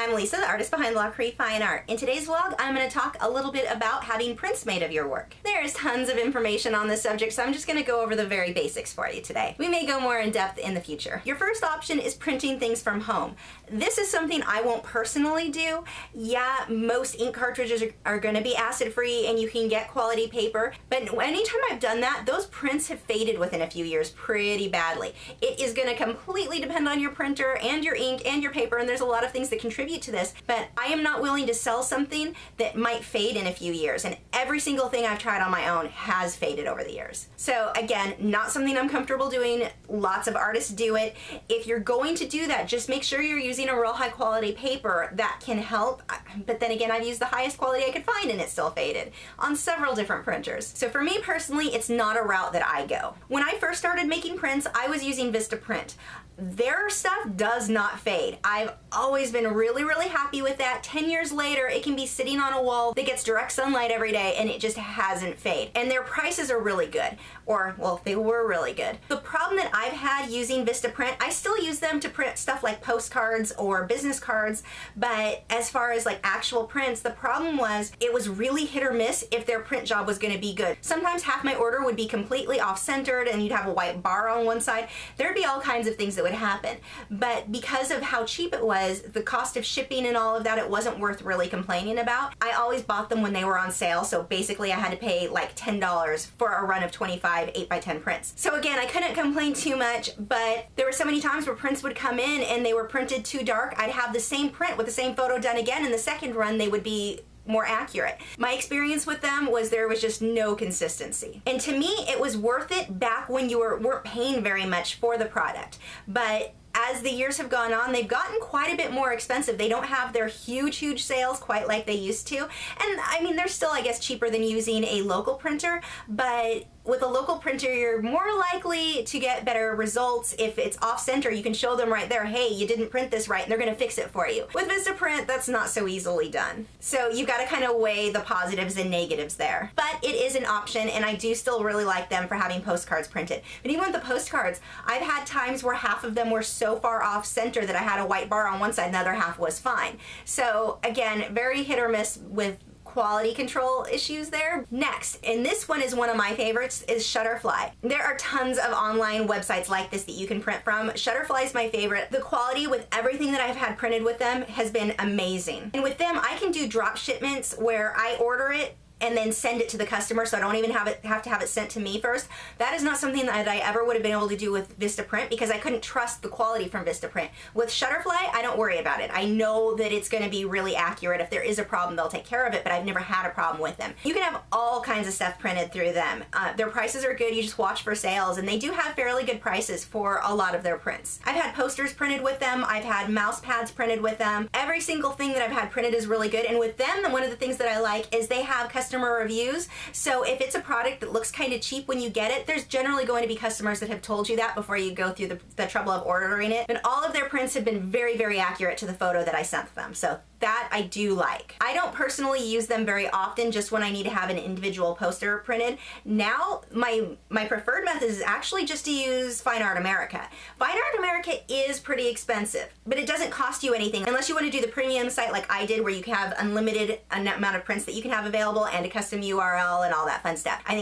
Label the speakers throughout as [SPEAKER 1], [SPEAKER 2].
[SPEAKER 1] I'm Lisa, the artist behind Lachri Fine Art. In today's vlog, I'm going to talk a little bit about having prints made of your work. There's tons of information on this subject, so I'm just going to go over the very basics for you today. We may go more in depth in the future. Your first option is printing things from home. This is something I won't personally do. Yeah, most ink cartridges are going to be acid-free and you can get quality paper, but anytime I've done that, those prints have faded within a few years pretty badly. It is going to completely depend on your printer and your ink and your paper, and there's a lot of things that contribute to this, but I am not willing to sell something that might fade in a few years, and every single thing I've tried on my own has faded over the years. So again, not something I'm comfortable doing. Lots of artists do it. If you're going to do that, just make sure you're using a real high quality paper. That can help, but then again, I've used the highest quality I could find and it still faded on several different printers. So for me personally, it's not a route that I go. When I first started making prints, I was using Vistaprint. Their stuff does not fade. I've always been really, really happy with that. 10 years later, it can be sitting on a wall that gets direct sunlight every day and it just hasn't faded. And their prices are really good. Or, well, they were really good. The problem that I've had using Vistaprint, I still use them to print stuff like postcards or business cards, but as far as like actual prints, the problem was it was really hit or miss if their print job was gonna be good. Sometimes half my order would be completely off-centered and you'd have a white bar on one side. There'd be all kinds of things that would happen. But because of how cheap it was, the cost of shipping and all of that, it wasn't worth really complaining about. I always bought them when they were on sale, so basically I had to pay like $10 for a run of 25 8x10 prints. So again, I couldn't complain too much, but there were so many times where prints would come in and they were printed too dark. I'd have the same print with the same photo done again, and the second run they would be more accurate. My experience with them was there was just no consistency. And to me, it was worth it back when you weren't paying very much for the product. But as the years have gone on, they've gotten quite a bit more expensive. They don't have their huge sales quite like they used to. And I mean, they're still, I guess, cheaper than using a local printer, but with a local printer, you're more likely to get better results. If it's off-center, you can show them right there, hey, you didn't print this right, and they're gonna fix it for you. With Vistaprint, that's not so easily done. So you've gotta kind of weigh the positives and negatives there. But it is an option, and I do still really like them for having postcards printed. But even with the postcards, I've had times where half of them were so far off-center that I had a white bar on one side and the other half was fine. So again, very hit or miss with quality control issues there. Next, and this one is one of my favorites, is Shutterfly. There are tons of online websites like this that you can print from. Shutterfly is my favorite. The quality with everything that I've had printed with them has been amazing. And with them, I can do drop shipments where I order it and then send it to the customer, so I don't even have to have it sent to me first. That is not something that I ever would have been able to do with Vistaprint because I couldn't trust the quality from Vistaprint. With Shutterfly, I don't worry about it. I know that it's gonna be really accurate. If there is a problem, they'll take care of it, but I've never had a problem with them. You can have all kinds of stuff printed through them. Their prices are good. You just watch for sales, and they do have fairly good prices for a lot of their prints. I've had posters printed with them. I've had mouse pads printed with them. Every single thing that I've had printed is really good, and with them, one of the things that I like is they have customer reviews. So if it's a product that looks kind of cheap when you get it, there's generally going to be customers that have told you that before you go through the trouble of ordering it. And all of their prints have been very accurate to the photo that I sent them. So that I do like. I don't personally use them very often, just when I need to have an individual poster printed. Now, my preferred method is actually just to use Fine Art America. Fine Art America is pretty expensive, but it doesn't cost you anything unless you want to do the premium site like I did, where you can have unlimited amount of prints that you can have available and a custom URL and all that fun stuff. I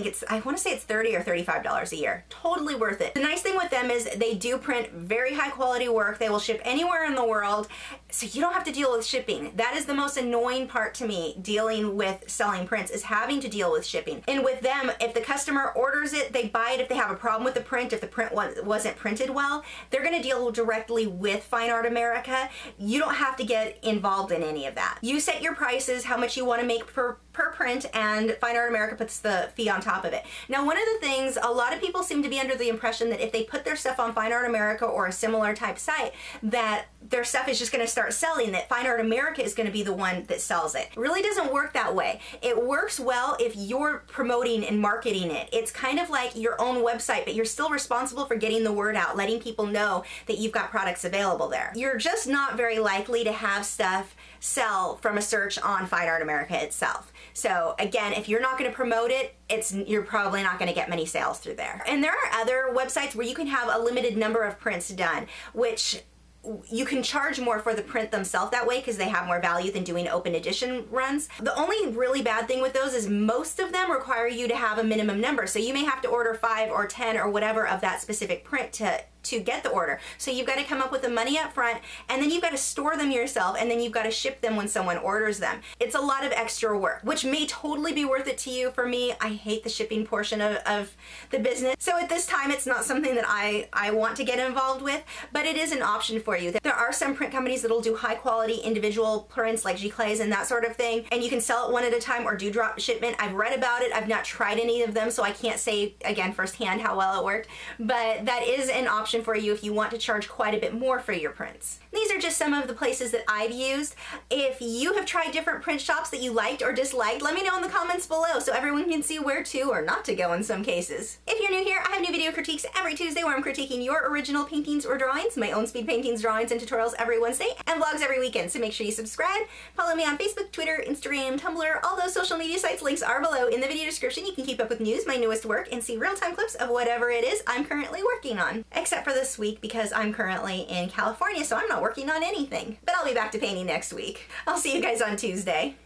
[SPEAKER 1] want to say it's $30 or $35 a year. Totally worth it. The nice thing with them is they do print very high quality work. They will ship anywhere in the world, so you don't have to deal with shipping. That is the most annoying part to me, dealing with selling prints, is having to deal with shipping. And with them, if the customer orders it, they buy it. If they have a problem with the print, if the print wasn't printed well, they're gonna deal directly with Fine Art America. You don't have to get involved in any of that. You set your prices, how much you wanna make per print, and Fine Art America puts the fee on top of it. Now, one of the things, a lot of people seem to be under the impression that if they put their stuff on Fine Art America or a similar type site, that their stuff is just gonna start selling, that Fine Art America is gonna be the one that sells it. It really doesn't work that way. It works well if you're promoting and marketing it. It's kind of like your own website, but you're still responsible for getting the word out, letting people know that you've got products available there. You're just not very likely to have stuff sell from a search on Fine Art America itself. So again, if you're not going to promote it, you're probably not going to get many sales through there. And there are other websites where you can have a limited number of prints done, which you can charge more for the print themselves that way because they have more value than doing open edition runs. The only really bad thing with those is most of them require you to have a minimum number. So you may have to order 5 or 10 or whatever of that specific print to get the order. So you've got to come up with the money up front, and then you've got to store them yourself, and then you've got to ship them when someone orders them. It's a lot of extra work, which may totally be worth it to you. For me, I hate the shipping portion of the business. So at this time, it's not something that I want to get involved with, but it is an option for you. There are some print companies that'll do high quality individual prints like giclées and that sort of thing, and you can sell it one at a time or do drop shipment. I've read about it. I've not tried any of them, so I can't say, again, firsthand how well it worked, but that is an option for you if you want to charge quite a bit more for your prints. These are just some of the places that I've used. If you have tried different print shops that you liked or disliked, let me know in the comments below so everyone can see where to or not to go in some cases. If you're new here, I have new video critiques every Tuesday where I'm critiquing your original paintings or drawings, my own speed paintings, drawings, and tutorials every Wednesday, and vlogs every weekend. So make sure you subscribe, follow me on Facebook, Twitter, Instagram, Tumblr, all those social media sites. Links are below in the video description. You can keep up with news, my newest work, and see real-time clips of whatever it is I'm currently working on. Except for this week because I'm currently in California, so I'm not working on anything. But I'll be back to painting next week. I'll see you guys on Tuesday.